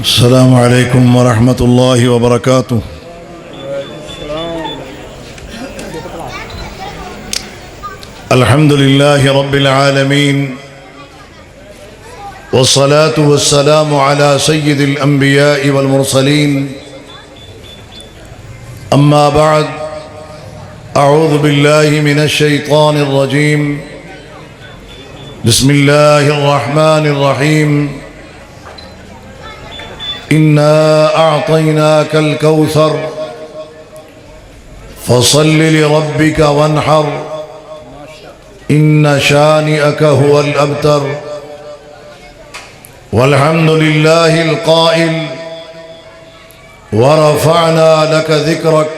السلام علیکم ورحمۃ اللہ وبرکاتہ۔ الحمد للہ رب العالمین والصلاة والسلام على سید الانبیاء والمرسلین، اما بعد، اعوذ باللہ من الشیطان الرجیم، بسم اللہ الرحمن الرحیم۔ إنا أعطيناك الكوثر فصل لربك وانحر إن شانئك هو الأبتر۔ والحمد لله القائل ورفعنا لك ذكرك،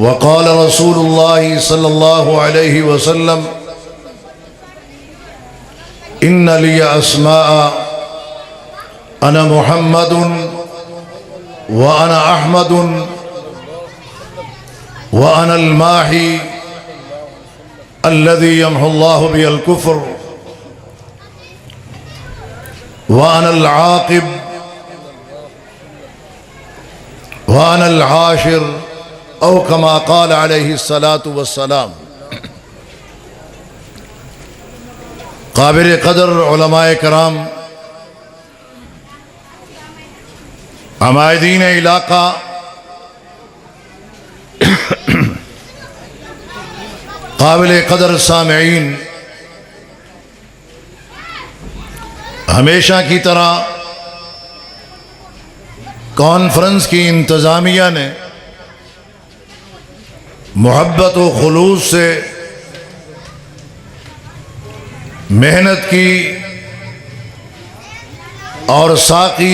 وقال رسول الله صلى الله عليه وسلم إن لي أسماء أنا محمد وأنا أحمد وأنا الماحي الذي يمحو الله بي الكفر وأنا العاقب وأنا العاشر، أو كما قال عليه الصلاة والسلام۔ قابل قدر علماء کرام، عمائدین علاقہ، قابل قدر سامعین، ہمیشہ کی طرح کانفرنس کی انتظامیہ نے محبت و خلوص سے محنت کی اور ساقی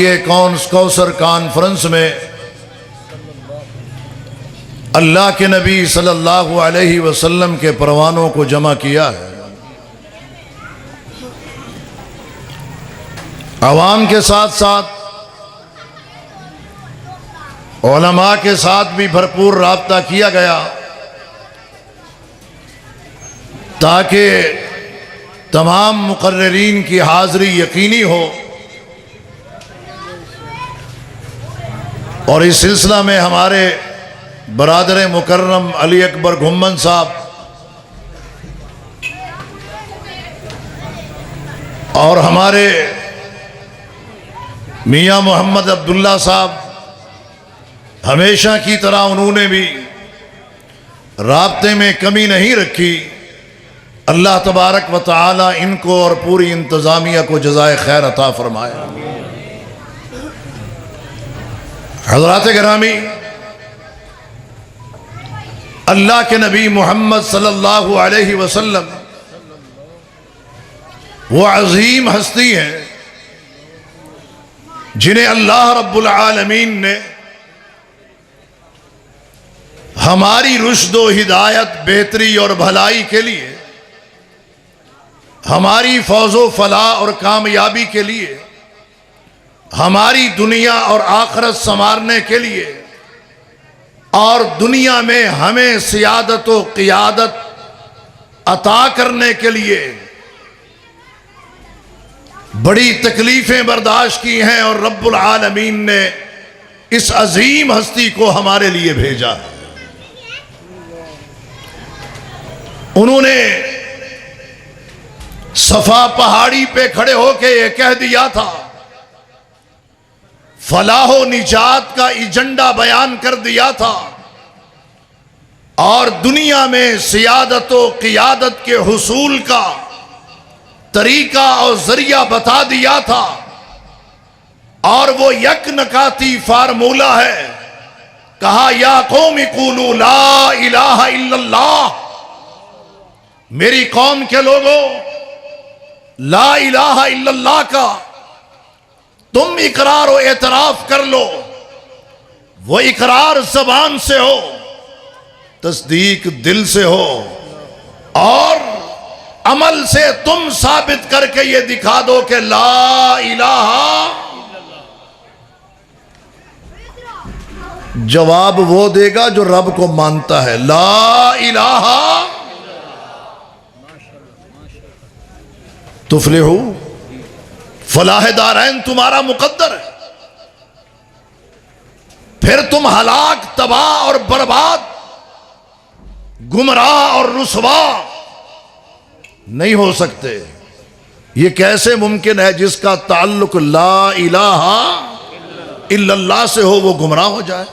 کوثر کانفرنس میں اللہ کے نبی صلی اللہ علیہ وسلم کے پروانوں کو جمع کیا ہے۔ عوام کے ساتھ ساتھ علماء کے ساتھ بھی بھرپور رابطہ کیا گیا تاکہ تمام مقررین کی حاضری یقینی ہو، اور اس سلسلہ میں ہمارے برادر مکرم علی اکبر گھمن صاحب اور ہمارے میاں محمد عبداللہ صاحب، ہمیشہ کی طرح انہوں نے بھی رابطے میں کمی نہیں رکھی۔ اللہ تبارک و تعالی ان کو اور پوری انتظامیہ کو جزائے خیر عطا فرمائے۔ حضرات گرامی، اللہ کے نبی محمد صلی اللہ علیہ وسلم وہ عظیم ہستی ہیں جنہیں اللہ رب العالمین نے ہماری رشد و ہدایت، بہتری اور بھلائی کے لیے، ہماری فوز و فلاح اور کامیابی کے لیے، ہماری دنیا اور آخرت سنوارنے کے لیے، اور دنیا میں ہمیں سیادت و قیادت عطا کرنے کے لیے بڑی تکلیفیں برداشت کی ہیں، اور رب العالمین نے اس عظیم ہستی کو ہمارے لیے بھیجا۔ انہوں نے صفا پہاڑی پہ کھڑے ہو کے یہ کہہ دیا تھا، فلاح و نجات کا ایجنڈا بیان کر دیا تھا، اور دنیا میں سیادت و قیادت کے حصول کا طریقہ اور ذریعہ بتا دیا تھا، اور وہ یک نکاتی فارمولہ ہے۔ کہا یا قوم قولوا لا الہ الا اللہ، میری قوم کے لوگوں، لا الہ الا اللہ کا تم اقرار و اعتراف کر لو۔ وہ اقرار زبان سے ہو، تصدیق دل سے ہو، اور عمل سے تم ثابت کر کے یہ دکھا دو کہ لا الہ۔ جواب وہ دے گا جو رب کو مانتا ہے، لا الہ تفلحوا فلاح دارین تمہارا مقدر ہے، پھر تم ہلاک، تباہ اور برباد، گمراہ اور رسوا نہیں ہو سکتے۔ یہ کیسے ممکن ہے جس کا تعلق لا الہ الا اللہ سے ہو وہ گمراہ ہو جائے،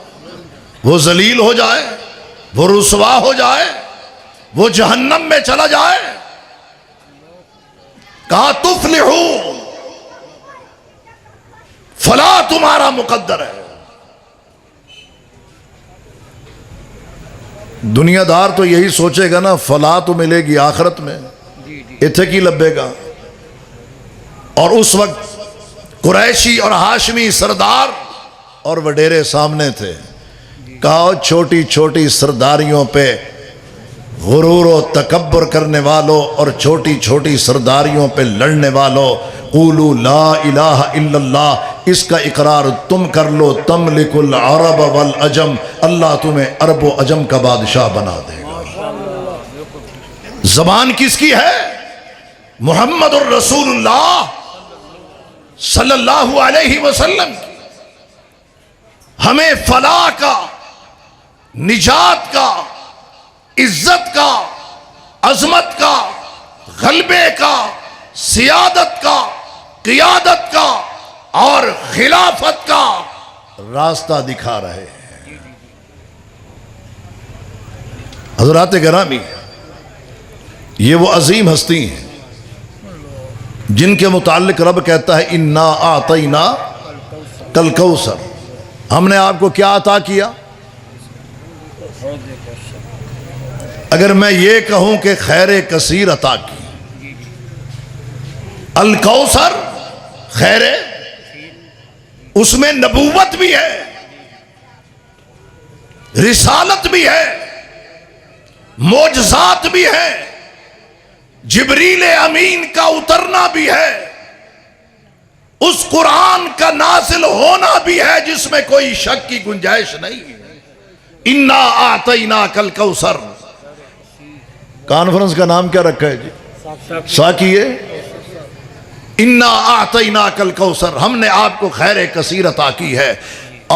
وہ ذلیل ہو جائے، وہ رسوا ہو جائے، وہ جہنم میں چلا جائے؟ کہا تفلحو، فلاح تمہارا مقدر ہے۔ دنیا دار تو یہی سوچے گا نا، فلاح تو ملے گی آخرت میں، اتھے کی لبے گا۔ اور اس وقت قریشی اور ہاشمی سردار اور وڈیرے سامنے تھے۔ کہا چھوٹی چھوٹی سرداریوں پہ غرور و تکبر کرنے والوں اور چھوٹی چھوٹی سرداریوں پہ لڑنے والوں، قولوا لا الہ الا اللہ، اس کا اقرار تم کر لو، تملک العرب والعجم، اللہ تمہیں عرب و عجم کا بادشاہ بنا دے گا۔ زبان کس کی ہے؟ محمد الرسول اللہ صلی اللہ علیہ وسلم کی۔ ہمیں فلاح کا، نجات کا، عزت کا، عظمت کا، غلبے کا، سیادت کا، قیادت کا اور خلافت کا راستہ دکھا رہے ہیں۔ حضرات گرامی، یہ وہ عظیم ہستی ہیں جن کے متعلق رب کہتا ہے انا اعطینا کل کوثر، ہم نے آپ کو کیا عطا کیا؟ اگر میں یہ کہوں کہ خیر کثیر عطا کی، الکوثر خیر، اس میں نبوت بھی ہے، رسالت بھی ہے، معجزات بھی ہے، جبریل امین کا اترنا بھی ہے، اس قرآن کا نازل ہونا بھی ہے جس میں کوئی شک کی گنجائش نہیں ہے۔ انا اعطیناک الکوثر۔ کانفرنس کا نام کیا رکھا ہے جی؟ ساکیے انا اعطیناک الکوثر، ہم نے آپ کو خیر کثیر عطا کی ہے۔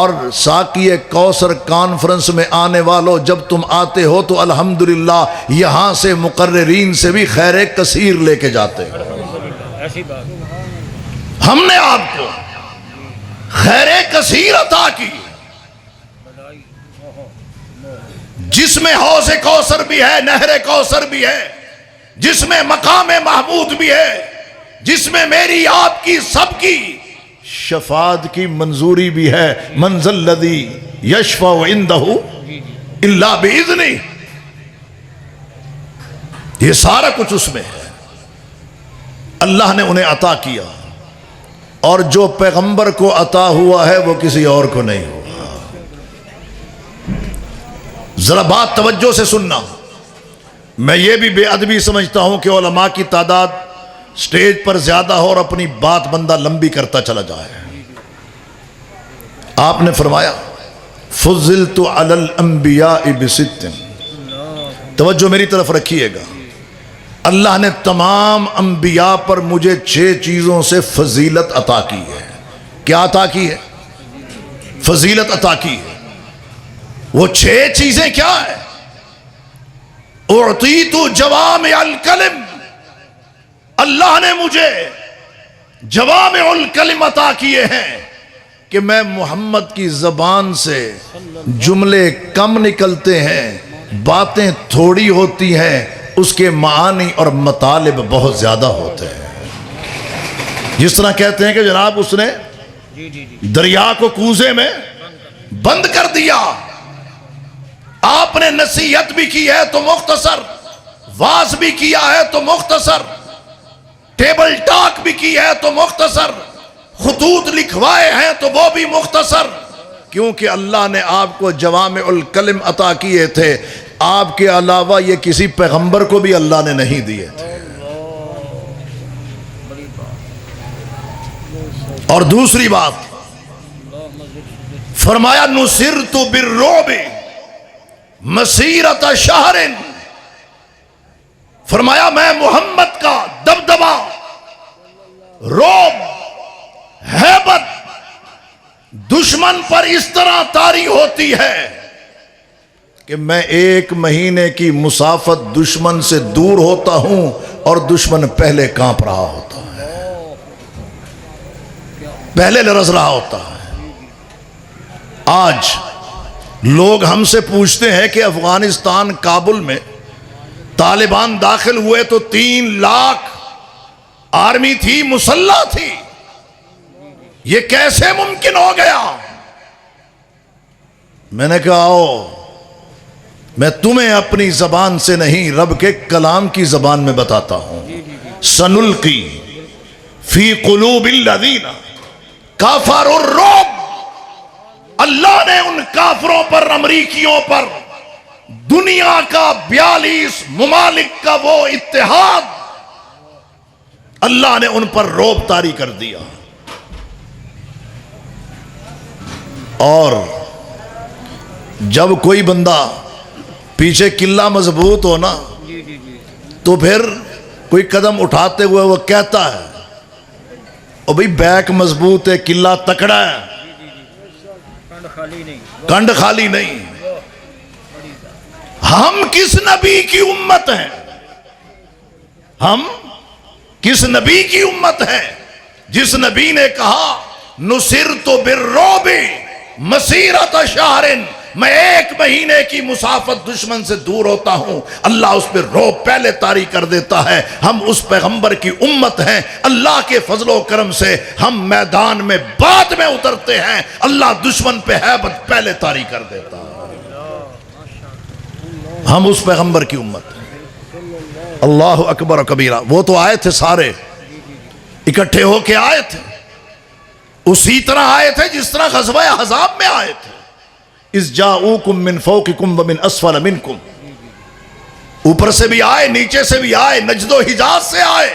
اور ساقی کوثر کانفرنس میں آنے والوں، جب تم آتے ہو تو الحمدللہ یہاں سے مقررین سے بھی خیر کثیر لے کے جاتے ہو۔ ہم نے آپ کو خیر کثیر عطا کی، جس میں حوض کوثر بھی ہے، نہر کوثر بھی ہے، جس میں مقام محمود بھی ہے، جس میں میری آپ کی سب کی شفاعت کی منظوری بھی ہے۔ من ذا الذی یشفع عندہ الا باذنہ، یہ سارا کچھ اس میں ہے، اللہ نے انہیں عطا کیا۔ اور جو پیغمبر کو عطا ہوا ہے وہ کسی اور کو نہیں ہوا۔ ذرا بات توجہ سے سننا، میں یہ بھی بے ادبی سمجھتا ہوں کہ علماء کی تعداد سٹیج پر زیادہ ہو اور اپنی بات بندہ لمبی کرتا چلا جائے۔ آپ نے فرمایا فضلت علی الانبیاء بست، توجہ میری طرف رکھیے گا، اللہ نے تمام انبیاء پر مجھے 6 چیزوں سے فضیلت عطا کی ہے۔ کیا عطا کی ہے؟ فضیلت عطا کی ہے۔ وہ 6 چیزیں کیا ہیں؟ اعطیت جوامع الکلم، اللہ نے مجھے جوامع الکلم عطا کیے ہیں کہ میں محمد کی زبان سے جملے کم نکلتے ہیں، باتیں تھوڑی ہوتی ہیں، اس کے معانی اور مطالب بہت زیادہ ہوتے ہیں۔ جس طرح کہتے ہیں کہ جناب اس نے دریا کو کوزے میں بند کر دیا، آپ نے نصیحت بھی کی ہے تو مختصر، واز بھی کیا ہے تو مختصر، ٹیبل ٹاک بھی کی ہے تو مختصر، خطوط لکھوائے ہیں تو وہ بھی مختصر، کیونکہ اللہ نے آپ کو جوامع الکلم عطا کیے تھے۔ آپ کے علاوہ یہ کسی پیغمبر کو بھی اللہ نے نہیں دیے تھے۔ اور دوسری بات فرمایا نصرت بالرعب مسیرت شہر، فرمایا میں محمد کا دبدبہ، رعب دشمن پر اس طرح طاری ہوتی ہے کہ میں 1 مہینے کی مسافت دشمن سے دور ہوتا ہوں اور دشمن پہلے کانپ رہا ہوتا ہے، پہلے لرز رہا ہوتا ہے۔ آج لوگ ہم سے پوچھتے ہیں کہ افغانستان کابل میں طالبان داخل ہوئے تو 3 لاکھ آرمی تھی، مسلح تھی، یہ کیسے ممکن ہو گیا؟ میں نے کہا آؤ میں تمہیں اپنی زبان سے نہیں رب کے کلام کی زبان میں بتاتا ہوں۔ سنلقی فی قلوب الذین کفروا الرعب، اللہ نے ان کافروں پر، امریکیوں پر، دنیا کا 42 ممالک کا وہ اتحاد، اللہ نے ان پر رعب طاری کر دیا۔ اور جب کوئی بندہ پیچھے قلعہ مضبوط ہو نا تو پھر کوئی قدم اٹھاتے ہوئے وہ کہتا ہے او بھئی بیک مضبوط ہے، قلعہ تکڑا ہے، کنڈ خالی نہیں۔ ہم کس نبی کی امت ہیں؟ ہم کس نبی کی امت ہیں جس نبی نے کہا نصرت بالرعب مسیرۃ شہر، میں 1 مہینے کی مسافت دشمن سے دور ہوتا ہوں، اللہ اس پہ رعب پہلے طاری کر دیتا ہے۔ ہم اس پیغمبر کی امت ہیں، اللہ کے فضل و کرم سے ہم میدان میں بعد میں اترتے ہیں، اللہ دشمن پہ ہیبت پہلے طاری کر دیتا ہے۔ ہم اس پیغمبر کی امت ہیں۔ اللہ اکبر و کبیرہ۔ وہ تو آئے تھے، سارے اکٹھے ہو کے آئے تھے، اسی طرح آئے تھے جس طرح غزوہ احزاب میں آئے تھے۔ اذ جاؤکم من فوقکم ومن اسفل منکم، اوپر سے بھی آئے، نیچے سے بھی آئے، نجد و حجاز سے آئے،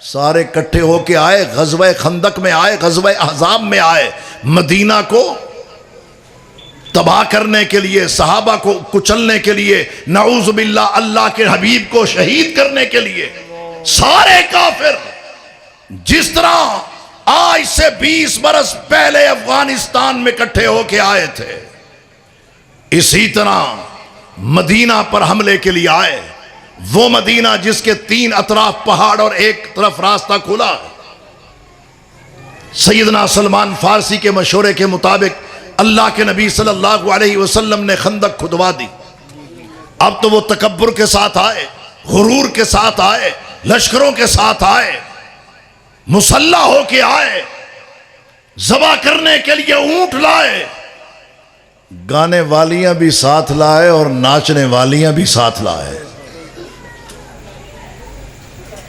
سارے اکٹھے ہو کے آئے، غزوہ خندق میں آئے، غزوہ احزاب میں آئے، مدینہ کو تباہ کرنے کے لیے، صحابہ کو کچلنے کے لیے، نعوذ باللہ اللہ کے حبیب کو شہید کرنے کے لیے۔ سارے کافر جس طرح آج سے 20 برس پہلے افغانستان میں اکٹھے ہو کے آئے تھے، اسی طرح مدینہ پر حملے کے لیے آئے۔ وہ مدینہ جس کے 3 اطراف پہاڑ اور 1 طرف راستہ کھلا۔ سیدنا سلمان فارسی کے مشورے کے مطابق اللہ کے نبی صلی اللہ علیہ وسلم نے خندق کھدوا دی۔ اب تو وہ تکبر کے ساتھ آئے، غرور کے ساتھ آئے، لشکروں کے ساتھ آئے، مسلح ہو کے آئے، ذبح کرنے کے لیے اونٹ لائے، گانے والیاں بھی ساتھ لائے اور ناچنے والیاں بھی ساتھ لائے۔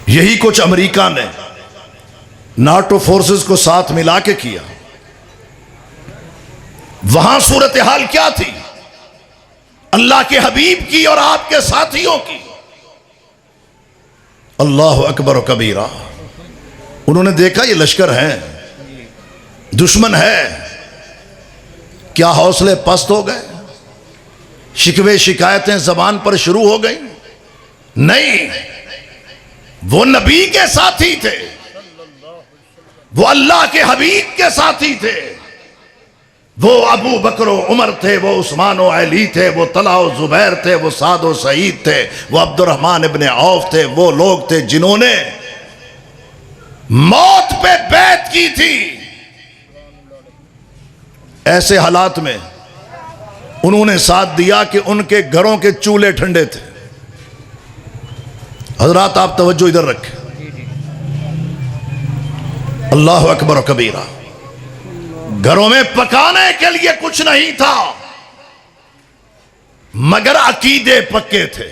یہی کچھ امریکہ نے ناٹو فورسز کو ساتھ ملا کے کیا۔ وہاں صورتحال کیا تھی؟ اللہ کے حبیب کی اور آپ کے ساتھیوں کی۔ اللہ اکبر و کبیرہ۔ انہوں نے دیکھا یہ لشکر ہیں، دشمن ہے، کیا حوصلے پست ہو گئے؟ شکوے شکایتیں زبان پر شروع ہو گئیں؟ نہیں، وہ نبی کے ساتھی تھے، وہ اللہ کے حبیب کے ساتھی تھے، وہ ابو بکر و عمر تھے، وہ عثمان و علی تھے، وہ طلحہ و زبیر تھے، وہ سعد و سعید تھے، وہ عبد الرحمن ابن عوف تھے۔ وہ لوگ تھے جنہوں نے موت پہ بیعت کی تھی۔ ایسے حالات میں انہوں نے ساتھ دیا کہ ان کے گھروں کے چولہے ٹھنڈے تھے۔ حضرات آپ توجہ ادھر رکھیں۔ اللہ اکبر و کبیرہ۔ گھروں میں پکانے کے لیے کچھ نہیں تھا مگر عقیدے پکے تھے۔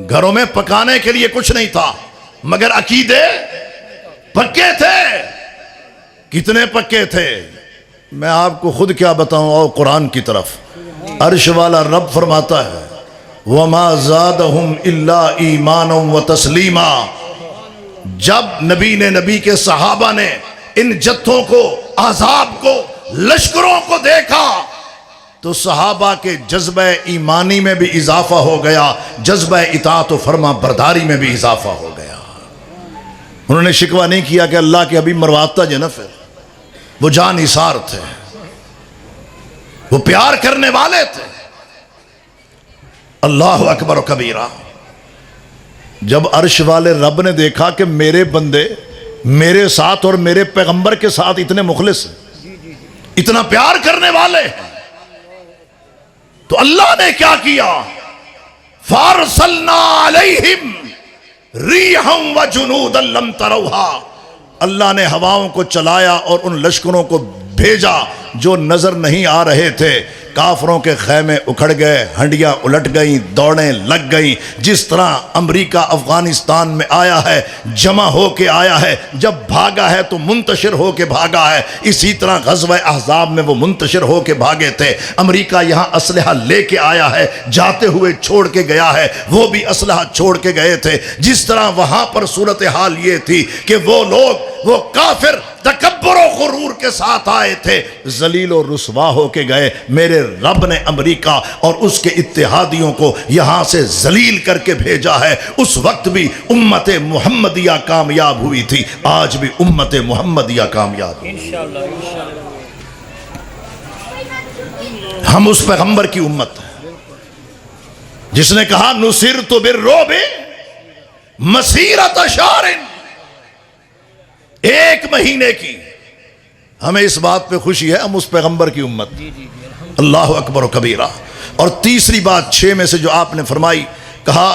گھروں میں پکانے کے لیے کچھ نہیں تھا مگر عقیدے پکے تھے۔ کتنے پکے تھے میں آپ کو خود کیا بتاؤں، اور قرآن کی طرف عرش والا رب فرماتا ہے وَمَا زَادَهُمْ إِلَّا إِيمَانًا وَتَسْلِيمًا۔ جب نبی کے صحابہ نے ان جتھوں کو، احزاب کو، لشکروں کو دیکھا تو صحابہ کے جذبہ ایمانی میں بھی اضافہ ہو گیا، جذبہ اطاعت و فرما برداری میں بھی اضافہ ہو گیا۔ انہوں نے شکوہ نہیں کیا کہ اللہ کے حبیب مرواتا جو نا، پھر وہ جانثار تھے، وہ پیار کرنے والے تھے۔ اللہ اکبر و کبیرہ۔ جب عرش والے رب نے دیکھا کہ میرے بندے میرے ساتھ اور میرے پیغمبر کے ساتھ اتنے مخلص ہیں، اتنا پیار کرنے والے ہیں، تو اللہ نے کیا کیا؟ فارسلنا علیہم ریحا وجنودا لم تروہا، اللہ نے ہواؤں کو چلایا اور ان لشکروں کو بھیجا جو نظر نہیں آ رہے تھے۔ کافروں کے خیمے اکھڑ گئے، ہنڈیاں الٹ گئیں، دوڑیں لگ گئیں۔ جس طرح امریکہ افغانستان میں آیا ہے، جمع ہو کے آیا ہے، جب بھاگا ہے تو منتشر ہو کے بھاگا ہے، اسی طرح غزوہ احزاب میں وہ منتشر ہو کے بھاگے تھے۔ امریکہ یہاں اسلحہ لے کے آیا ہے، جاتے ہوئے چھوڑ کے گیا ہے، وہ بھی اسلحہ چھوڑ کے گئے تھے۔ جس طرح وہاں پر صورتحال یہ تھی کہ وہ لوگ، وہ کافر تکبر و غرور کے ساتھ آئے تھے، ذلیل و رسوا ہو کے گئے۔ میرے رب نے امریکہ اور اس کے اتحادیوں کو یہاں سے ذلیل کر کے بھیجا ہے۔ اس وقت بھی امت محمدیہ کامیاب ہوئی تھی، آج بھی امت محمدیہ کامیاب ہوئی۔ ہم اس پیغمبر کی امت ہیں جس نے کہا نصرت بالرعب مسیرۃ شہر، ایک مہینے کی۔ ہمیں اس بات پہ خوشی ہے، ہم اس پیغمبر کی امت۔ اللہ اکبر و کبیرہ۔ اور تیسری بات 6 میں سے جو آپ نے فرمائی، کہا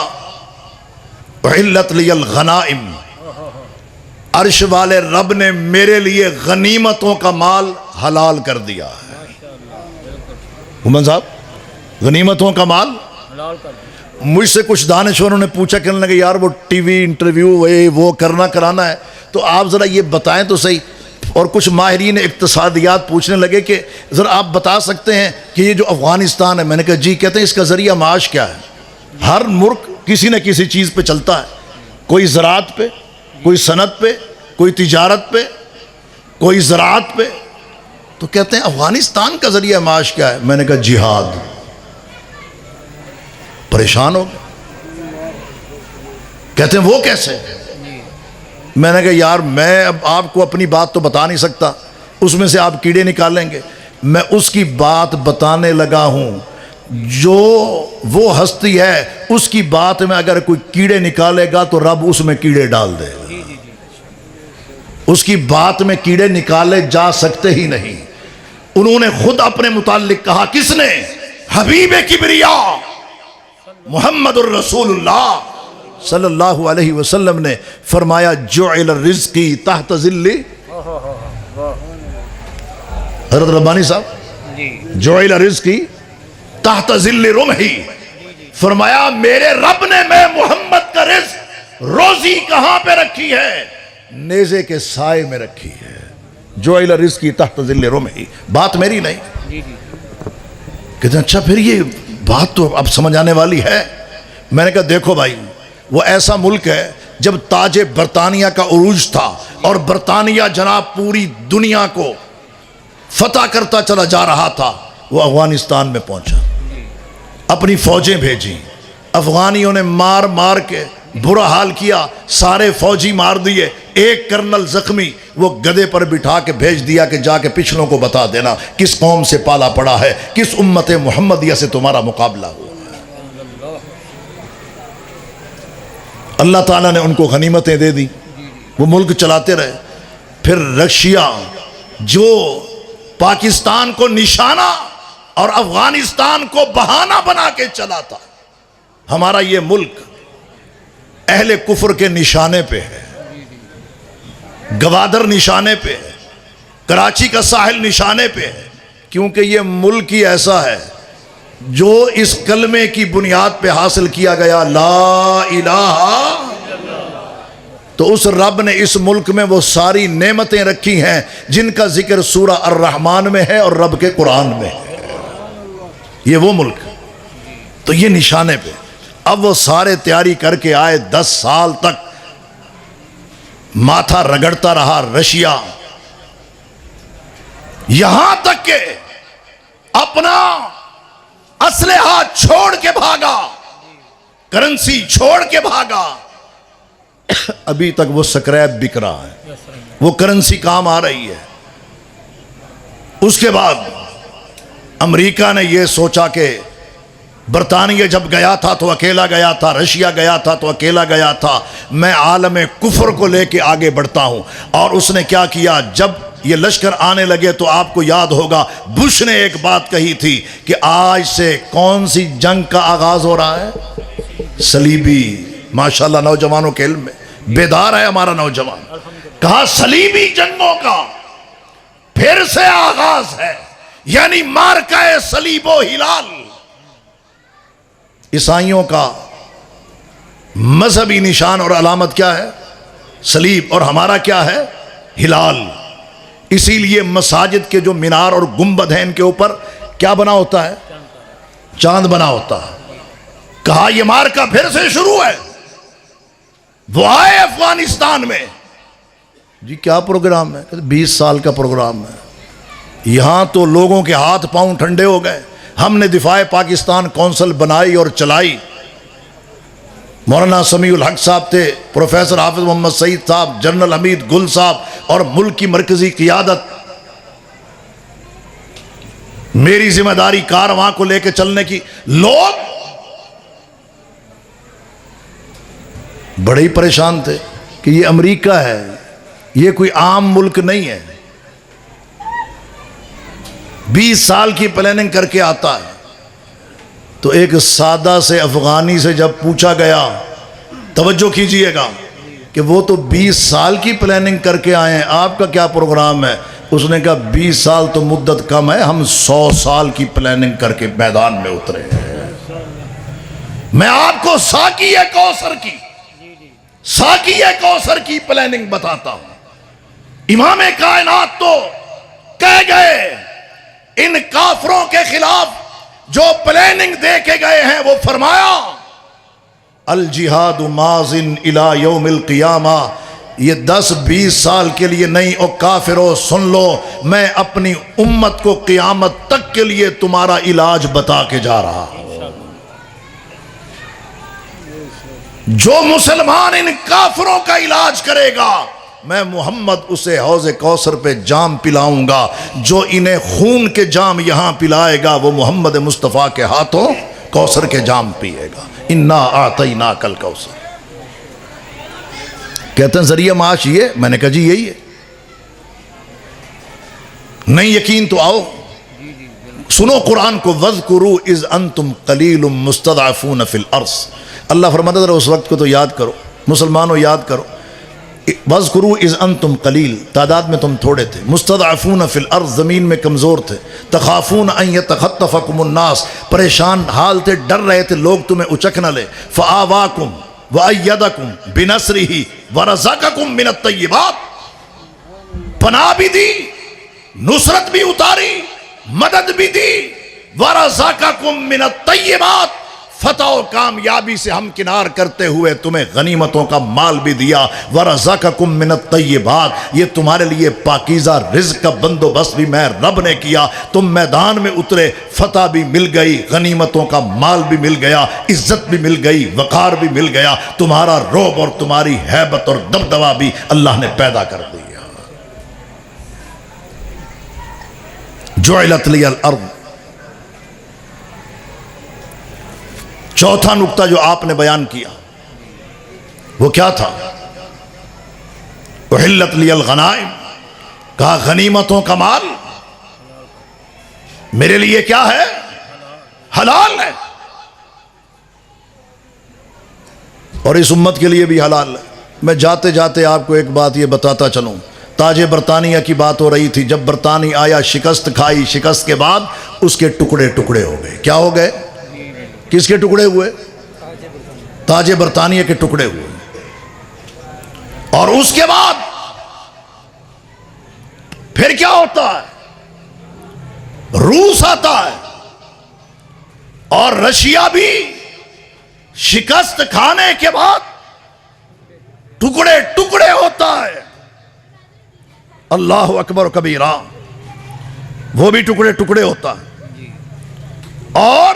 احلت لی الغنائم، عرش والے رب نے میرے لیے غنیمتوں کا مال حلال کر دیا ہے۔ مومن صاحب، غنیمتوں کا مال حلال کر دیا۔ مجھ سے کچھ دانشوروں نے پوچھا، کہنے لگے یار وہ ٹی وی انٹرویو وہ کرانا ہے، تو آپ ذرا یہ بتائیں تو صحیح۔ اور کچھ ماہرین اقتصادیات پوچھنے لگے کہ ذرا آپ بتا سکتے ہیں کہ یہ جو افغانستان ہے، میں نے کہا جی، کہتے ہیں اس کا ذریعہ معاش کیا ہے؟ ہر ملک کسی نہ کسی چیز پہ چلتا ہے، کوئی زراعت پہ، کوئی صنعت پہ، کوئی تجارت پہ، کوئی زراعت پہ۔ تو کہتے ہیں افغانستان کا ذریعہ معاش کیا ہے؟ میں نے کہا جہاد۔ پریشان ہو گئے، کہتے ہیں وہ کیسے؟ میں نے کہا یار میں اب آپ کو اپنی بات تو بتا نہیں سکتا، اس میں سے آپ کیڑے نکالیں گے۔ میں اس کی بات بتانے لگا ہوں جو وہ ہستی ہے، اس کی بات میں اگر کوئی کیڑے نکالے گا تو رب اس میں کیڑے ڈال دے گا۔ اس کی بات میں کیڑے نکالے جا سکتے ہی نہیں۔ انہوں نے خود اپنے متعلق کہا، کس نے؟ حبیب کبریا محمد الرسول اللہ صلی اللہ علیہ وسلم نے فرمایا جعل رزقی تحت ظل، حضرت ربانی صاحب، جعل رزقی تحت ظل رمحی، فرمایا میرے رب نے میں محمد کا رزق، روزی کہاں پہ رکھی ہے؟ نیزے کے سائے میں رکھی ہے۔ جعل رزقی تحت ظل رمحی، بات میری نہیں۔ کہتے ہیں اچھا پھر یہ بات تو اب سمجھ آنے والی ہے۔ میں نے کہا دیکھو بھائی، وہ ایسا ملک ہے جب تاج برطانیہ کا عروج تھا اور برطانیہ جناب پوری دنیا کو فتح کرتا چلا جا رہا تھا، وہ افغانستان میں پہنچا، اپنی فوجیں بھیجیں، افغانیوں نے مار مار کے برا حال کیا، سارے فوجی مار دیے، ایک کرنل زخمی، وہ گدھے پر بٹھا کے بھیج دیا کہ جا کے پچھلوں کو بتا دینا کس قوم سے پالا پڑا ہے، کس امت محمدیہ سے تمہارا مقابلہ ہوا۔ اللہ تعالیٰ نے ان کو غنیمتیں دے دی، وہ ملک چلاتے رہے۔ پھر رشیا جو پاکستان کو نشانہ اور افغانستان کو بہانہ بنا کے چلا تھا، ہمارا یہ ملک اہل کفر کے نشانے پہ ہے، گوادر نشانے پہ ہے، کراچی کا ساحل نشانے پہ ہے، کیونکہ یہ ملک ہی ایسا ہے جو اس کلمے کی بنیاد پہ حاصل کیا گیا، لا الہ۔ تو اس رب نے اس ملک میں وہ ساری نعمتیں رکھی ہیں جن کا ذکر سورہ الرحمن میں ہے اور رب کے قرآن میں ہے۔ یہ وہ ملک، تو یہ نشانے پہ۔ اب وہ سارے تیاری کر کے آئے، 10 سال تک ماتھا رگڑتا رہا رشیا، یہاں تک کہ اپنا اسلحہ چھوڑ کے بھاگا، کرنسی چھوڑ کے بھاگا۔ ابھی تک وہ سکریپ بک رہا ہے، وہ کرنسی کام آ رہی ہے۔ اس کے بعد امریکہ نے یہ سوچا کہ برطانیہ جب گیا تھا تو اکیلا گیا تھا، رشیا گیا تھا تو اکیلا گیا تھا، میں عالم کفر کو لے کے آگے بڑھتا ہوں۔ اور اس نے کیا کیا، جب یہ لشکر آنے لگے تو آپ کو یاد ہوگا بش نے ایک بات کہی تھی کہ آج سے کون سی جنگ کا آغاز ہو رہا ہے؟ صلیبی۔ ماشاءاللہ نوجوانوں کے علم میں بیدار ہے ہمارا نوجوان۔ کہا صلیبی جنگوں کا پھر سے آغاز ہے، یعنی مارکہ صلیب و ہلال۔ عیسائیوں کا مذہبی نشان اور علامت کیا ہے؟ صلیب، اور ہمارا کیا ہے؟ ہلال۔ اسی لیے مساجد کے جو مینار اور گنبد ہیں ان کے اوپر کیا بنا ہوتا ہے؟ چاند بنا ہوتا ہے۔ کہا یہ مارکہ پھر سے شروع ہے۔ وہ آئے افغانستان میں، جی کیا پروگرام ہے؟ 20 سال کا پروگرام ہے۔ یہاں تو لوگوں کے ہاتھ پاؤں ٹھنڈے ہو گئے۔ ہم نے دفاع پاکستان کونسل بنائی اور چلائی۔ مولانا سمیع الحق صاحب تھے، پروفیسر حافظ محمد سعید صاحب، جنرل حمید گل صاحب اور ملک کی مرکزی قیادت۔ میری ذمہ داری کارواں کو لے کے چلنے کی۔ لوگ بڑے ہی پریشان تھے کہ یہ امریکہ ہے، یہ کوئی عام ملک نہیں ہے۔ 20 سال کی پلاننگ کر کے آتا ہے۔ تو ایک سادہ سے افغانی سے جب پوچھا گیا، توجہ کیجئے گا، کہ وہ تو 20 سال کی پلاننگ کر کے آئے ہیں، آپ کا کیا پروگرام ہے؟ اس نے کہا 20 سال تو مدت کم ہے، ہم 100 سال کی پلاننگ کر کے میدان میں اترے ہیں۔ میں آپ کو ساقی کوثر کی پلاننگ بتاتا ہوں۔ امام کائنات تو کہہ گئے ان کافروں کے خلاف جو پلاننگ دے کے گئے ہیں، وہ فرمایا الجہاد ماضٍ الی یوم القیامہ، یہ 10-20 سال کے لیے نہیں۔ او کافرو سن لو، میں اپنی امت کو قیامت تک کے لیے تمہارا علاج بتا کے جا رہا ہوں۔ جو مسلمان ان کافروں کا علاج کرے گا، میں محمد اسے حوض کوثر پہ جام پلاؤں گا۔ جو انہیں خون کے جام یہاں پلائے گا، وہ محمد مصطفیٰ کے ہاتھوں کوثر کے جام پیے گا۔ انا اعطیناک الکوثر۔ کہتے ہیں ذریعہ معاش یہ؟ میں نے کہا جی یہی ہے۔ نہیں یقین تو آؤ سنو قرآن کو۔ وَاذْكُرُوا اِذْ أَنْتُمْ قَلِيلٌ مُسْتَضْعَفُونَ فِي الْأَرْضِ۔ اللہ فرماتا ہے اس وقت کو تو یاد کرو، مسلمانوں یاد کرو۔ وَاذْكُرُوا اِذْ أَنْتُمْ قَلِيلٌ، تعداد میں تم تھوڑے تھے، مُسْتَضْعَفُونَ فِي الْأَرْضِ، زمین میں کمزور تھے، تَخَافُونَ أَن يَتَخَطَّفَكُمُ النَّاسُ، پریشان حال تھے، ڈر رہے تھے لوگ تمہیں اچک نہ لے۔ فَآوَاكُمْ وَأَيَّدَكُمْ بِنَصْرِهِ وَرَزَقَكُمْ مِنَ الطَّيِّبَاتِ، پناہ بھی دی، نصرت بھی اتاری، مدد بھی دی۔ وَرَزَقَكُمْ مِنَ الطَّيِّبَاتِ، فتح و کامیابی سے ہمکنار کرتے ہوئے تمہیں غنیمتوں کا مال بھی دیا۔ وَرَزَقَكُمْ مِنَ الطَّيِّبَاتِ، یہ تمہارے لیے پاکیزہ رزق کا بندوبست بھی میں رب نے کیا۔ تم میدان میں اترے، فتح بھی مل گئی، غنیمتوں کا مال بھی مل گیا، عزت بھی مل گئی، وقار بھی مل گیا، تمہارا رعب اور تمہاری ہیبت اور دبدبہ بھی اللہ نے پیدا کر دیا۔ جُعِلَتْ لِيَ الْأَرْضُ، چوتھا نقطہ جو آپ نے بیان کیا وہ کیا تھا؟ احلت لی الغنائم، کہا غنیمتوں کا مال میرے لیے کیا ہے؟ حلال ہے، اور اس امت کے لیے بھی حلال ہے۔ میں جاتے جاتے آپ کو ایک بات یہ بتاتا چلوں، تاج برطانیہ کی بات ہو رہی تھی۔ جب برطانیہ آیا، شکست کھائی، شکست کے بعد اس کے ٹکڑے ٹکڑے ہو گئے۔ کیا ہو گئے؟ کس کے ٹکڑے ہوئے؟ تاج برطانیہ کے ٹکڑے ہوئے۔ اور اس کے بعد پھر کیا ہوتا ہے؟ روس آتا ہے، اور رشیا بھی شکست کھانے کے بعد ٹکڑے ٹکڑے ہوتا ہے۔ اللہ اکبر کبیرہ، وہ بھی ٹکڑے ٹکڑے ہوتا ہے۔ اور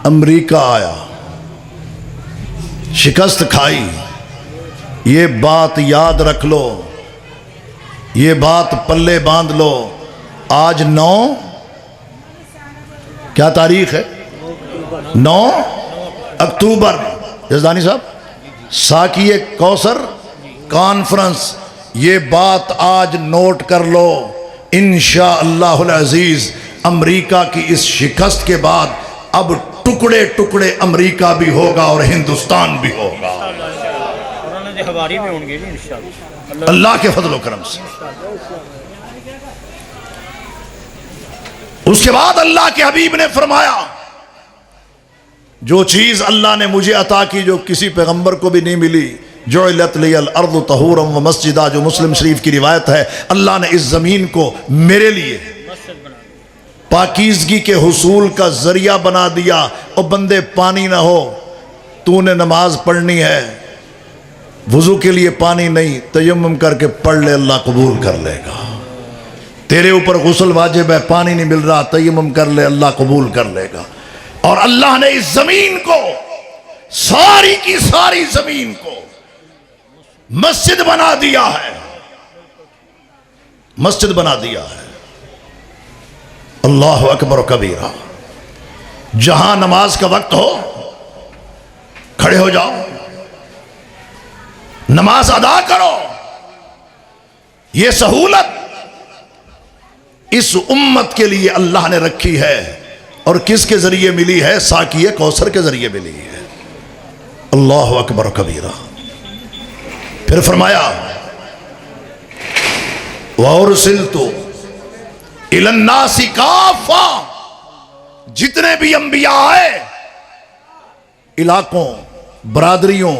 امریکہ آیا، شکست کھائی۔ یہ بات یاد رکھ لو، یہ بات پلے باندھ لو، آج 9 کیا تاریخ ہے؟ 9 اکتوبر، یزدانی صاحب، ساقیہ کوثر کانفرنس، یہ بات آج نوٹ کر لو۔ انشاءاللہ العزیز امریکہ کی اس شکست کے بعد اب ٹکڑے ٹکڑے امریکہ بھی ہوگا اور ہندوستان بھی ہوگا، اللہ کے فضل و کرم سے۔ اس کے بعد اللہ کے حبیب نے فرمایا، جو چیز اللہ نے مجھے عطا کی جو کسی پیغمبر کو بھی نہیں ملی، جعلت لی الارض طہورا ومسجدا، جو مسلم شریف کی روایت ہے، اللہ نے اس زمین کو میرے لیے پاکیزگی کے حصول کا ذریعہ بنا دیا۔ اور بندے پانی نہ ہو، تو نے نماز پڑھنی ہے، وضو کے لیے پانی نہیں، تیمم کر کے پڑھ لے، اللہ قبول کر لے گا۔ تیرے اوپر غسل واجب ہے، پانی نہیں مل رہا، تیمم کر لے، اللہ قبول کر لے گا۔ اور اللہ نے اس زمین کو، ساری کی ساری زمین کو مسجد بنا دیا ہے، مسجد بنا دیا ہے۔ اللہ اکبر و کبیرہ۔ جہاں نماز کا وقت ہو کھڑے ہو جاؤ، نماز ادا کرو۔ یہ سہولت اس امت کے لیے اللہ نے رکھی ہے، اور کس کے ذریعے ملی ہے؟ ساقیہ کوثر کے ذریعے ملی ہے۔ اللہ اکبر و کبیرہ۔ پھر فرمایا، وَأُرْسِلْتُ إِلَى النَّاسِ كَافَّةً، جتنے بھی انبیاء آئے، علاقوں، برادریوں،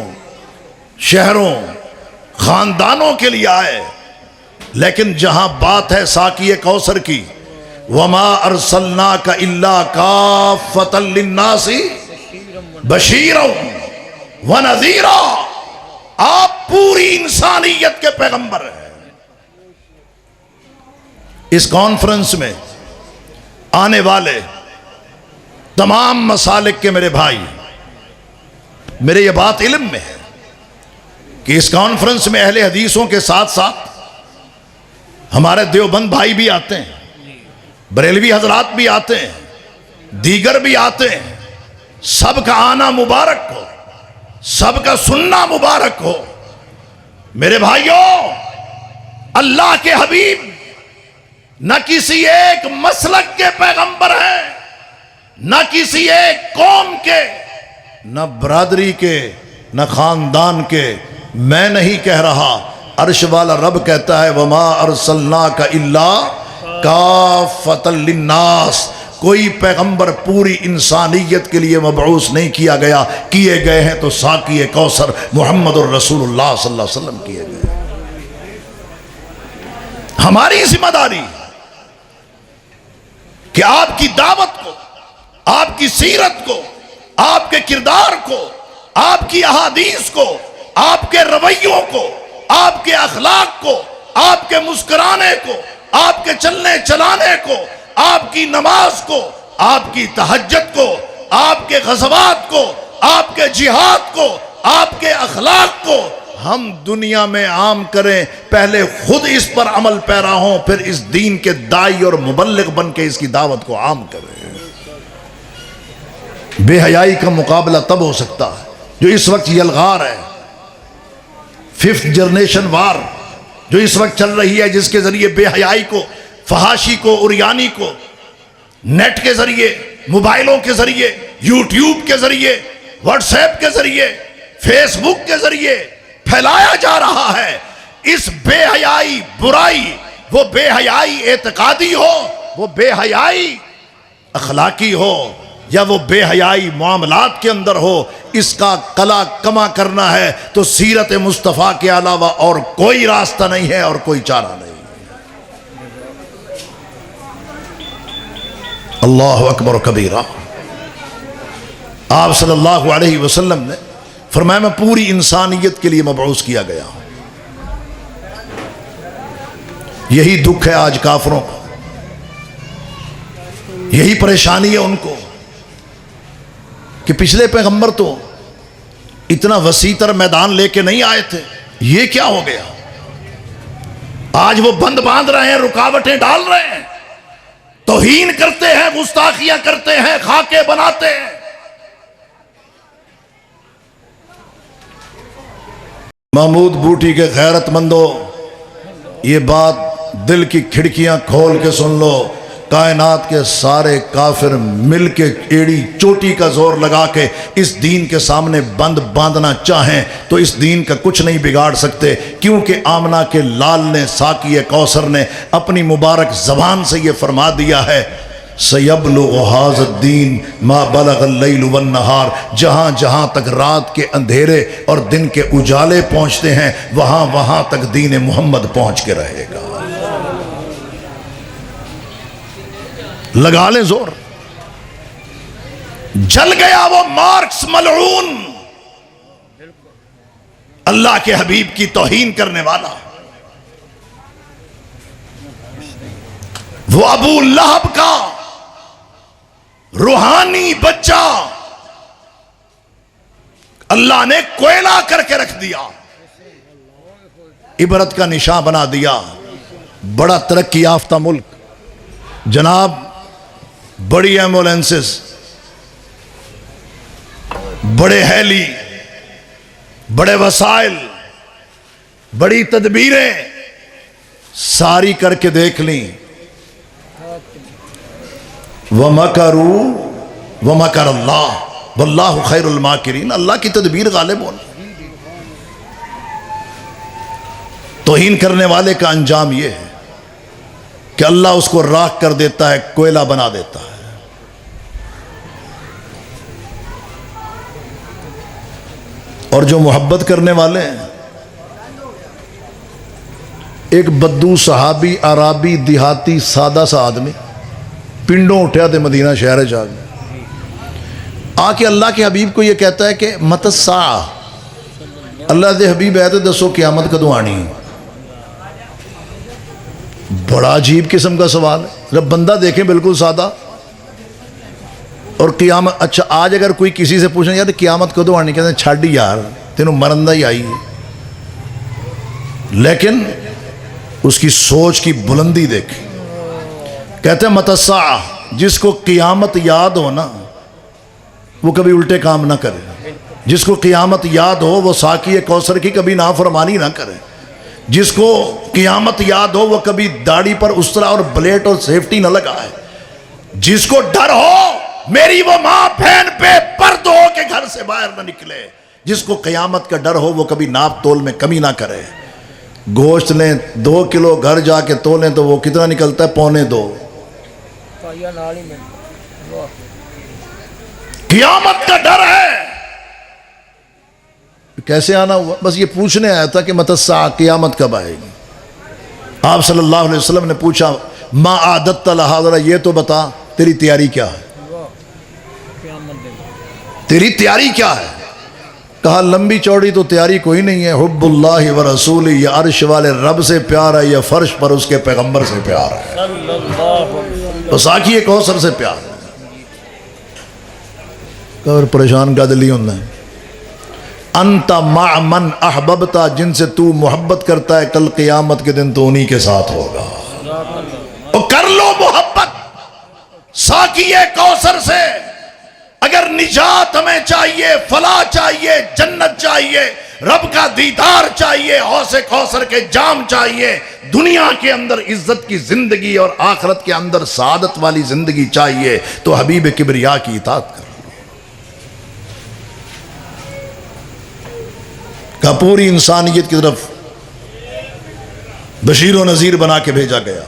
شہروں، خاندانوں کے لیے آئے، لیکن جہاں بات ہے ساقیہ کوثر کی، وَمَا أَرْسَلْنَاكَ إِلَّا كَافَّةً لِلنَّاسِ بَشِيرًا وَنَذِيرًا، آپ پوری انسانیت کے پیغمبر ہیں۔ اس کانفرنس میں آنے والے تمام مسالک کے میرے بھائی، میرے یہ بات علم میں ہے کہ اس کانفرنس میں اہل حدیثوں کے ساتھ ساتھ ہمارے دیوبند بھائی بھی آتے ہیں، بریلوی حضرات بھی آتے ہیں، دیگر بھی آتے ہیں۔ سب کا آنا مبارک ہو، سب کا سننا مبارک ہو۔ میرے بھائیوں، اللہ کے حبیب نہ کسی ایک مسلک کے پیغمبر ہیں، نہ کسی ایک قوم کے، نہ برادری کے، نہ خاندان کے۔ میں نہیں کہہ رہا، عرش والا رب کہتا ہے، وما ارسلناک الا کافۃ للناس، کوئی پیغمبر پوری انسانیت کے لیے مبعوث نہیں کیا گیا، کیے گئے ہیں تو ساقی کوثر محمد الرسول اللہ صلی اللہ علیہ وسلم کیے گئے۔ ہماری ذمہ داری کہ آپ کی دعوت کو، آپ کی سیرت کو، آپ کے کردار کو، آپ کی احادیث کو، آپ کے رویوں کو، آپ کے اخلاق کو، آپ کے مسکرانے کو، آپ کے چلنے چلانے کو، آپ کی نماز کو، آپ کی تہجد کو، آپ کے غزوات کو، آپ کے جہاد کو، آپ کے اخلاق کو ہم دنیا میں عام کریں۔ پہلے خود اس پر عمل پیرا ہوں، پھر اس دین کے داعی اور مبلغ بن کے اس کی دعوت کو عام کریں۔ بے حیائی کا مقابلہ تب ہو سکتا ہے جو اس وقت یلغار ہے، 5th جنریشن وار جو اس وقت چل رہی ہے، جس کے ذریعے بے حیائی کو، فحاشی کو، عریانی کو نیٹ کے ذریعے، موبائلوں کے ذریعے، یوٹیوب کے ذریعے، واٹس ایپ کے ذریعے، فیس بک کے ذریعے پھیلایا جا رہا ہے۔ اس بے حیائی برائی، وہ بے حیائی اعتقادی ہو، وہ بے حیائی اخلاقی ہو، یا وہ بے حیائی معاملات کے اندر ہو، اس کا قلع کما کرنا ہے تو سیرت مصطفیٰ کے علاوہ اور کوئی راستہ نہیں ہے اور کوئی چارہ نہیں۔ اللہ اکبر کبیرہ۔ آپ صلی اللہ علیہ وسلم نے فرمایا، میں پوری انسانیت کے لیے مبعوث کیا گیا ہوں۔ یہی دکھ ہے آج کافروں کو، یہی پریشانی ہے ان کو کہ پچھلے پیغمبر تو اتنا وسیع تر میدان لے کے نہیں آئے تھے، یہ کیا ہو گیا؟ آج وہ بند باندھ رہے ہیں، رکاوٹیں ڈال رہے ہیں، توہین کرتے ہیں، گستاخیاں کرتے ہیں، خاکے بناتے ہیں۔ محمود بوٹی کے غیرت مندوں، یہ بات دل کی کھڑکیاں کھول کے سن لو، کائنات کے سارے کافر مل کے ایڑی چوٹی کا زور لگا کے اس دین کے سامنے بند باندھنا چاہیں تو اس دین کا کچھ نہیں بگاڑ سکتے، کیونکہ آمنہ کے لال نے، ساقی کوثر نے اپنی مبارک زبان سے یہ فرما دیا ہے، سَيَبْلُغُ هَذَا الدِّينُ مَا بَلَغَ اللَّيْلُ وَالنَّهَارُ، جہاں جہاں تک رات کے اندھیرے اور دن کے اجالے پہنچتے ہیں وہاں وہاں تک دین محمد پہنچ کے رہے گا۔ لگا لیں زور۔ جل گیا وہ مارکس ملعون، اللہ کے حبیب کی توہین کرنے والا، وہ ابو لہب کا روحانی بچہ اللہ نے کوئلہ کر کے رکھ دیا، عبرت کا نشان بنا دیا۔ بڑا ترقی یافتہ ملک، جناب، بڑی ایمبولینسز، بڑے ہیلی، بڑے وسائل، بڑی تدبیریں ساری کر کے دیکھ لیں، وَمَكَرُوا وَمَكَرَ اللَّهُ وَاللَّهُ خَيْرُ الْمَاكِرِينَ، اللہ کی تدبیر غالب ہونا۔ توہین کرنے والے کا انجام یہ ہے کہ اللہ اس کو راکھ کر دیتا ہے، کوئلہ بنا دیتا ہے۔ اور جو محبت کرنے والے ہیں، ایک بدو صحابی، عرابی، دیہاتی، سادہ سا آدمی پنڈوں اٹھیا دے مدینہ شہر جا گیا، آ کے اللہ کے حبیب کو یہ کہتا ہے کہ مت الساعہ، اللہ دے حبیب ہے تو دسو قیامت کدوں آنی ہے؟ بڑا عجیب قسم کا سوال ہے، جب بندہ دیکھیں بالکل سادہ، اور قیامت، اچھا آج اگر کوئی کسی سے پوچھیں یار قیامت کدوں آنی، کہتے ہیں چھڑ یار تینوں مرندہ ہی آئی ہے، لیکن اس کی سوچ کی بلندی دیکھ، کہتے ہیں متسع، جس کو قیامت یاد ہو نا وہ کبھی الٹے کام نہ کرے، جس کو قیامت یاد ہو وہ ساقی کوثر کی کبھی نافرمانی نہ کرے، جس کو قیامت یاد ہو وہ کبھی داڑھی پر اسطرا اور بلیٹ اور سیفٹی نہ لگائے، جس کو ڈر ہو میری وہ ماں بہن پہ پرد ہو کے گھر سے باہر نہ نکلے، جس کو قیامت کا ڈر ہو وہ کبھی ناپ تول میں کمی نہ کرے۔ گوشت لیں 2 کلو، گھر جا کے تولیں تو وہ کتنا نکلتا ہے؟ 1.25۔ قیامت کا ڈر ہے۔ کیسے آنا ہوا؟ بس یہ پوچھنے آیا تھا کہ متسع، قیامت کب آئے گی؟ آپ صلی اللہ علیہ وسلم نے پوچھا ما عادت لہذا، یہ تو بتا تیری تیاری کیا ہے، تیری تیاری کیا ہے؟ کہا لمبی چوڑی تو تیاری کوئی نہیں ہے، حب اللہ و رسول، یہ عرش والے رب سے پیار ہے، یہ فرش پر اس کے پیغمبر سے پیار ہے، تو ساقی کوثر سے پیار ہے۔ کہ پریشان کا دلی ہونا ہے، انت مع من احببتا، جن سے تو محبت کرتا ہے کل قیامت کے دن تو انہی کے ساتھ ہوگا۔ تو کر لو محبت ساقی کوثر سے، اگر نجات ہمیں چاہیے، فلاح چاہیے، جنت چاہیے، رب کا دیدار چاہیے، حوض کوثر کے جام چاہیے، دنیا کے اندر عزت کی زندگی اور آخرت کے اندر سعادت والی زندگی چاہیے، تو حبیب کبریا کی اطاعت کر، کا پوری انسانیت کی طرف بشیر و نذیر بنا کے بھیجا گیا۔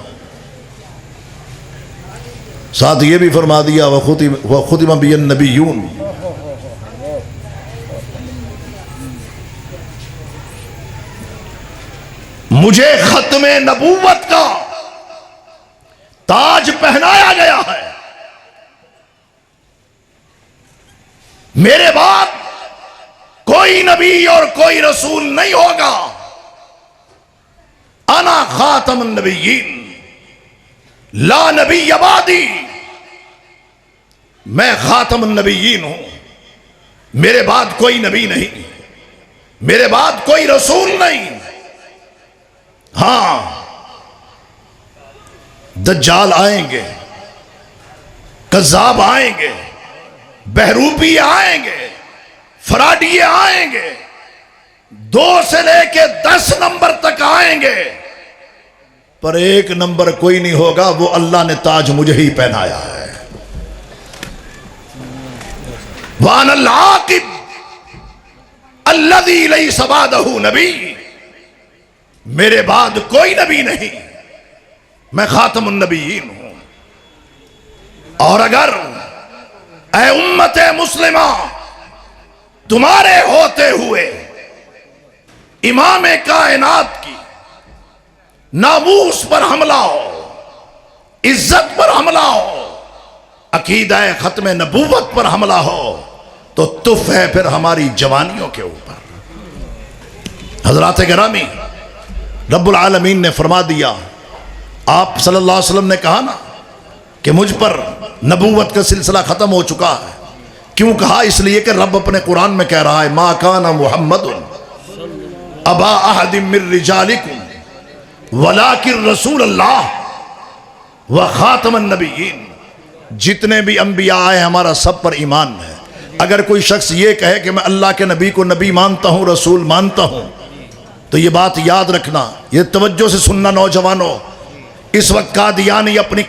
ساتھ یہ بھی فرما دیا وَخُتِمَ بِهِ النَّبِيُّونَ، مجھے ختم نبوت کا تاج پہنایا گیا ہے، میرے بعد کوئی نبی اور کوئی رسول نہیں ہوگا، انا خاتم النبیین لا نبی بعدی، میں خاتم النبیین ہوں، میرے بعد کوئی نبی نہیں، میرے بعد کوئی رسول نہیں۔ ہاں دجال آئیں گے، کذاب آئیں گے، بہروپی آئیں گے، فراڈیے آئیں گے، 2 سے لے کے 10 نمبر تک آئیں گے، پر 1 نمبر کوئی نہیں ہوگا، وہ اللہ نے تاج مجھے ہی پہنایا ہے۔ وَأَنَا الْعَاقِبُ الَّذِي لَيْسَ بَعْدَهُ نَبِيٌّ، میرے بعد کوئی نبی نہیں، میں خاتم النبیین ہوں۔ اور اگر اے امت مسلمہ تمہارے ہوتے ہوئے امام کائنات کی ناموس پر حملہ ہو، عزت پر حملہ ہو، عقیدہ ختم نبوت پر حملہ ہو، تو تف ہے پھر ہماری جوانیوں کے اوپر۔ حضرات گرامی، رب العالمین نے فرما دیا، آپ صلی اللہ علیہ وسلم نے کہا نا کہ مجھ پر نبوت کا سلسلہ ختم ہو چکا ہے۔ کیوں کہا؟ اس لیے کہ رب اپنے قرآن میں کہہ رہا ہے ما کان محمد ابا احد من رجالکم ولکن رسول اللہ وخاتم النبیین۔ جتنے بھی انبیاء آئے ہمارا سب پر ایمان ہے۔ اگر کوئی شخص یہ کہے کہ میں اللہ کے نبی کو نبی مانتا ہوں، رسول مانتا ہوں، تو یہ بات یاد رکھنا، یہ توجہ سے سننا نوجوانوں۔ اس وقت قادیانی اپنی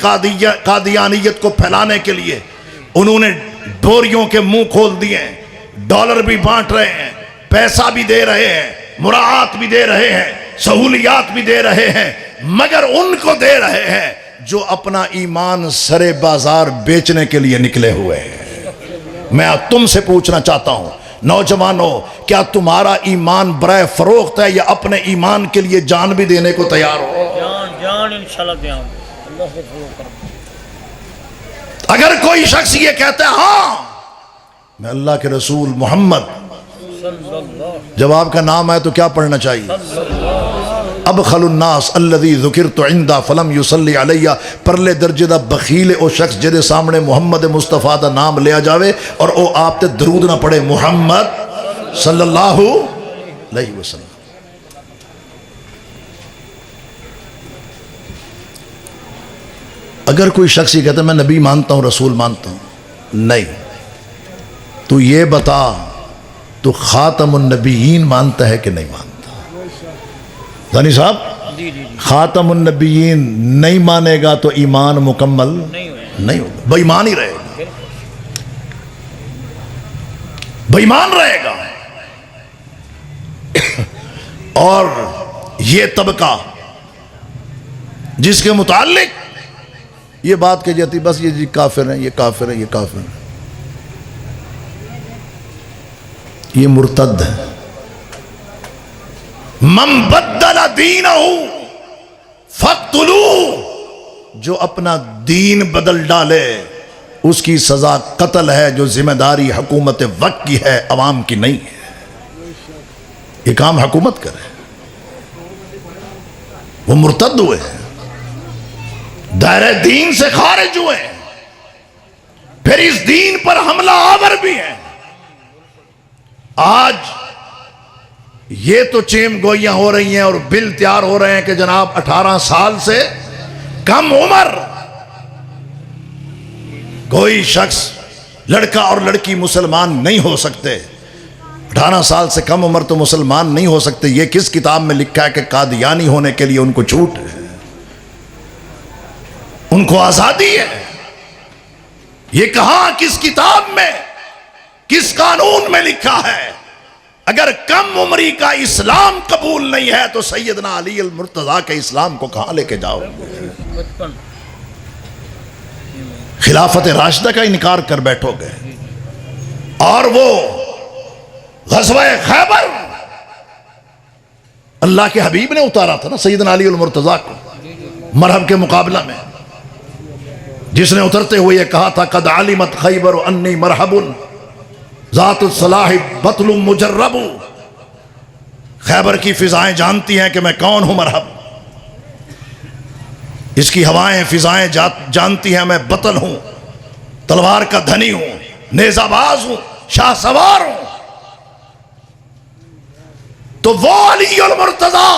قادیانیت کو پھیلانے کے لیے انہوں نے ڈوریوں کے منہ کھول دیے ہیں، ڈالر بھی بانٹ رہے ہیں، پیسہ بھی دے رہے ہیں، مراعات بھی دے رہے ہیں، سہولیات بھی دے رہے ہیں، مگر ان کو دے رہے ہیں جو اپنا ایمان سرے بازار بیچنے کے لیے نکلے ہوئے ہیں۔ میں تم سے پوچھنا چاہتا ہوں نوجوانوں، کیا تمہارا ایمان برائے فروخت ہے یا اپنے ایمان کے لیے جان بھی دینے کو تیار ہو؟ جان انشاءاللہ دیاں اللہ سے فروغ کر۔ اگر کوئی شخص یہ کہتا ہے ہاں میں اللہ کے رسول محمد، جب آپ کا نام ہے تو کیا پڑھنا چاہیے؟ ابخل الناس الذی ذکرت عندہ فلم یصلی علیہ، پرلے درجے دا بخیل او شخص جدے سامنے محمد مصطفیٰ دا نام لیا جاوے اور او آپ تے درود نہ پڑھے محمد صلی اللہ علیہ وسلم۔ اگر کوئی شخص یہ کہتا ہے میں نبی مانتا ہوں، رسول مانتا ہوں، نہیں، تو یہ بتا تو خاتم النبیین مانتا ہے کہ نہیں مانتا؟ دانی صاحب، خاتم النبیین نہیں مانے گا تو ایمان مکمل نہیں ہوگا، بے ایمان ہی رہے گا، بے ایمان رہے گا۔ اور یہ طبقہ جس کے متعلق یہ بات کہی جاتی بس یہ جی کافر ہیں، یہ کافر ہیں، یہ کافر ہیں، یہ مرتد ہے۔ من بدل دینہ فاقتلوہ، جو اپنا دین بدل ڈالے اس کی سزا قتل ہے، جو ذمہ داری حکومت وقت کی ہے، عوام کی نہیں ہے۔ یہ کام حکومت کرے، وہ مرتد ہوئے ہیں، دائرہ دین سے خارج ہوئے ہیں، پھر اس دین پر حملہ آور بھی ہیں۔ آج یہ تو چیم گوئیاں ہو رہی ہیں اور بل تیار ہو رہے ہیں کہ جناب 18 سال سے کم عمر کوئی شخص، لڑکا اور لڑکی مسلمان نہیں ہو سکتے۔ 18 سال سے کم عمر تو مسلمان نہیں ہو سکتے۔ یہ کس کتاب میں لکھا ہے کہ قادیانی ہونے کے لیے ان کو چھوٹ ہے، ان کو آزادی ہے؟ یہ کہاں، کس کتاب میں، کس قانون میں لکھا ہے؟ اگر کم عمری کا اسلام قبول نہیں ہے تو سیدنا علی المرتضیٰ کے اسلام کو کہاں لے کے جاؤ؟ خلافت راشدہ کا انکار کر بیٹھو گے۔ اور وہ غزوہ خیبر اللہ کے حبیب نے اتارا تھا نا سیدنا علی المرتضیٰ کو مرحب کے مقابلہ میں، جس نے اترتے ہوئے یہ کہا تھا قد علمت خیبر انی مرحب ذات الصلاح بطل مجرب، خیبر کی فضائیں جانتی ہیں کہ میں کون ہوں مرحب، اس کی ہوائیں فضائیں جانتی ہیں میں بطل ہوں، تلوار کا دھنی ہوں، نیزہ باز ہوں، شاہ سوار ہوں۔ تو وہ علی المرتضیٰ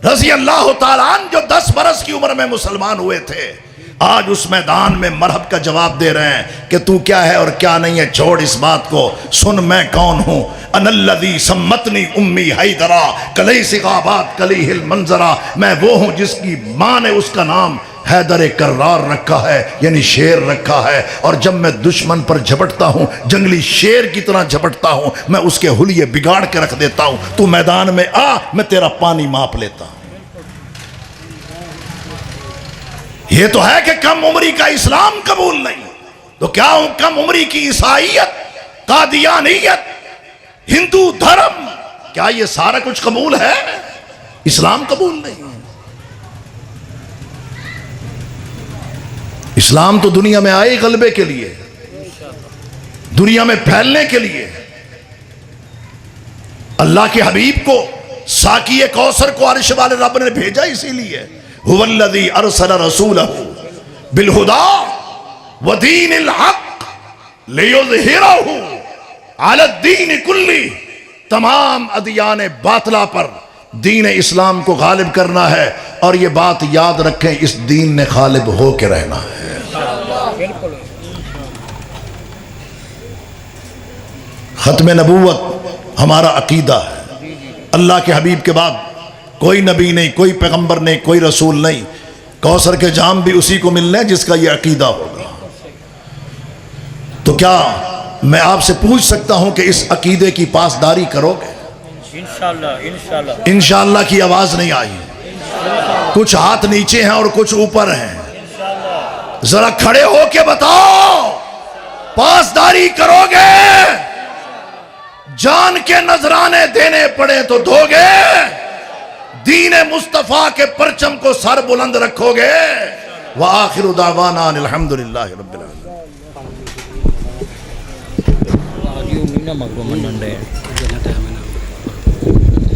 رضی اللہ تعالیٰ عنہ جو 10 برس کی عمر میں مسلمان ہوئے تھے، آج اس میدان میں مرحب کا جواب دے رہے ہیں کہ تو کیا ہے اور کیا نہیں ہے، چھوڑ اس بات کو، سن میں کون ہوں۔ انا الذی سمتنی امی حیدرا کلیس غابات کلیہ المنظرا، میں وہ ہوں جس کی ماں نے اس کا نام حیدر کرار رکھا ہے، یعنی شیر رکھا ہے، اور جب میں دشمن پر جھپٹتا ہوں جنگلی شیر کی طرح جھپٹتا ہوں، میں اس کے حلیے بگاڑ کے رکھ دیتا ہوں، تو میدان میں آ، میں تیرا پانی ماپ لیتا ہوں۔ یہ تو ہے کہ کم عمری کا اسلام قبول نہیں، تو کیا ہوں کم عمری کی عیسائیت، قادیانیت، ہندو دھرم، کیا یہ سارا کچھ قبول ہے؟ اسلام قبول نہیں۔ اسلام تو دنیا میں آئے غلبے کے لیے، دنیا میں پھیلنے کے لیے۔ اللہ کے حبیب کو، ساقی کوثر کو عرش والے رب نے بھیجا اسی لیے، هو الذی ارسل رسولہ بالہدی ودین الحق لیظہرہ علی الدین کلہ، تمام ادیان باطلہ پر دین اسلام کو غالب کرنا ہے، اور یہ بات یاد رکھیں اس دین نے غالب ہو کے رہنا ہے۔ ختم نبوت ہمارا عقیدہ ہے، اللہ کے حبیب کے بعد کوئی نبی نہیں، کوئی پیغمبر نہیں، کوئی رسول نہیں، کوثر کے جام بھی اسی کو ملنے جس کا یہ عقیدہ ہوگا۔ تو کیا میں آپ سے پوچھ سکتا ہوں کہ اس عقیدے کی پاسداری کرو گے؟ انشاءاللہ انشاءاللہ انشاءاللہ کی آواز نہیں آئی، کچھ ہاتھ نیچے ہیں اور کچھ اوپر ہیں، ذرا کھڑے ہو کے بتاؤ، پاسداری کرو گے؟ جان کے نذرانے دینے پڑے تو دو گے؟ دین مصطفیٰ کے پرچم کو سر بلند رکھو گے؟ وآخر دعوانا الحمدللہ رب العالمین۔